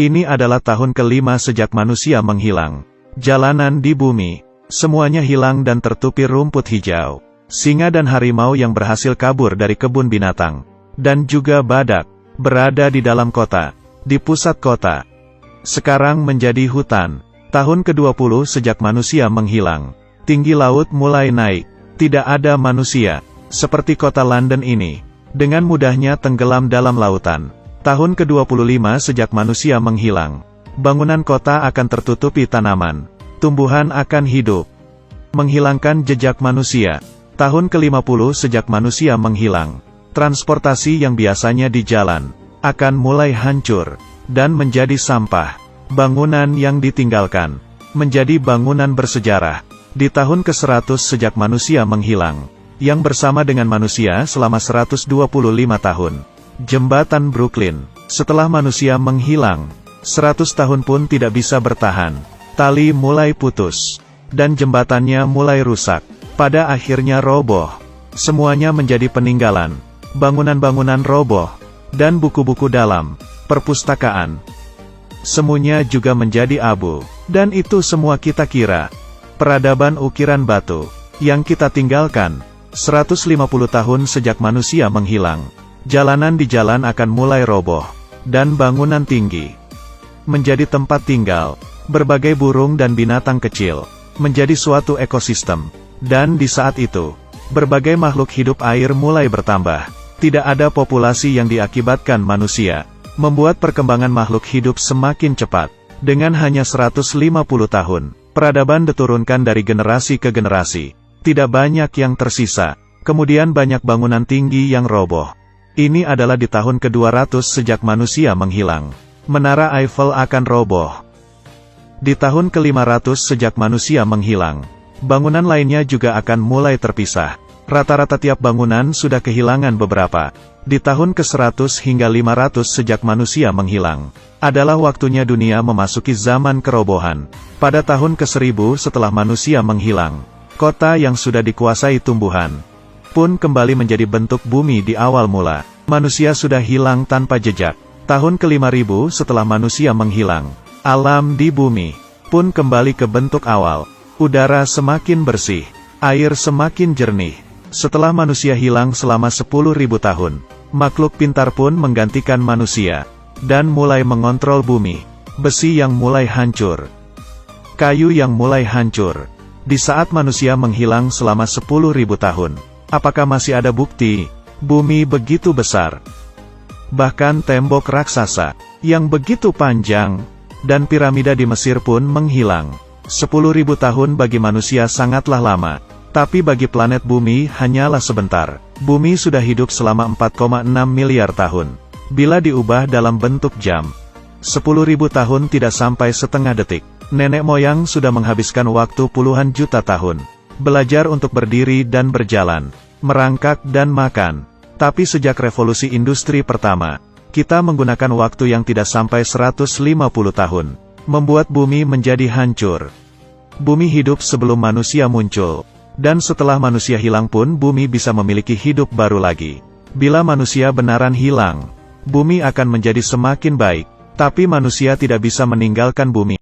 Ini adalah tahun ke-5 sejak manusia menghilang. Jalanan di bumi, semuanya hilang dan tertutupi rumput hijau. Singa dan harimau yang berhasil kabur dari kebun binatang, dan juga badak, berada di dalam kota, di pusat kota. Sekarang menjadi hutan. Tahun ke-20 sejak manusia menghilang. Tinggi laut mulai naik. Tidak ada manusia. Seperti kota London ini, dengan mudahnya tenggelam dalam lautan. Tahun ke-25 sejak manusia menghilang. Bangunan kota akan tertutupi tanaman. Tumbuhan akan hidup. Menghilangkan jejak manusia. Tahun ke-50 sejak manusia menghilang. Transportasi yang biasanya di jalan, akan mulai hancur, dan menjadi sampah. Bangunan yang ditinggalkan, menjadi bangunan bersejarah. Di tahun ke-100 sejak manusia menghilang, yang bersama dengan manusia selama 125 tahun. Jembatan Brooklyn, setelah manusia menghilang, 100 tahun pun tidak bisa bertahan. Tali mulai putus, dan jembatannya mulai rusak. Pada akhirnya roboh. Semuanya menjadi peninggalan. Bangunan-bangunan roboh, dan buku-buku dalam perpustakaan. Semuanya juga menjadi abu. Dan itu semua kita kira. Peradaban ukiran batu, yang kita tinggalkan. 150 tahun sejak manusia menghilang. Jalanan di jalan akan mulai roboh. Dan bangunan tinggi menjadi tempat tinggal. Berbagai burung dan binatang kecil, menjadi suatu ekosistem. Dan di saat itu, berbagai makhluk hidup air mulai bertambah. Tidak ada populasi yang diakibatkan manusia. Membuat perkembangan makhluk hidup semakin cepat. Dengan hanya 150 tahun, peradaban diturunkan dari generasi ke generasi. Tidak banyak yang tersisa. Kemudian banyak bangunan tinggi yang roboh. Ini adalah di tahun ke-200 sejak manusia menghilang. Menara Eiffel akan roboh. Di tahun ke-500 sejak manusia menghilang, bangunan lainnya juga akan mulai terpisah. Rata-rata tiap bangunan sudah kehilangan beberapa. Di tahun ke-100 hingga 500 sejak manusia menghilang, adalah waktunya dunia memasuki zaman kerobohan. Pada tahun ke-1000 setelah manusia menghilang, kota yang sudah dikuasai tumbuhan, pun kembali menjadi bentuk bumi di awal mula. Manusia sudah hilang tanpa jejak. Tahun ke-5000 setelah manusia menghilang, alam di bumi, pun kembali ke bentuk awal. Udara semakin bersih, air semakin jernih. Setelah manusia hilang selama 10.000 tahun, makhluk pintar pun menggantikan manusia, dan mulai mengontrol bumi. Besi yang mulai hancur, kayu yang mulai hancur. Di saat manusia menghilang selama 10.000 tahun, apakah masih ada bukti? Bumi begitu besar. Bahkan tembok raksasa, yang begitu panjang, dan piramida di Mesir pun menghilang. 10.000 tahun bagi manusia sangatlah lama. Tapi bagi planet bumi hanyalah sebentar. Bumi sudah hidup selama 4,6 miliar tahun. Bila diubah dalam bentuk jam, 10.000 tahun tidak sampai setengah detik. Nenek moyang sudah menghabiskan waktu puluhan juta tahun. Belajar untuk berdiri dan berjalan, merangkak dan makan. Tapi sejak revolusi industri pertama, kita menggunakan waktu yang tidak sampai 150 tahun. Membuat bumi menjadi hancur. Bumi hidup sebelum manusia muncul. Dan setelah manusia hilang pun bumi bisa memiliki hidup baru lagi. Bila manusia benaran hilang, bumi akan menjadi semakin baik. Tapi manusia tidak bisa meninggalkan bumi.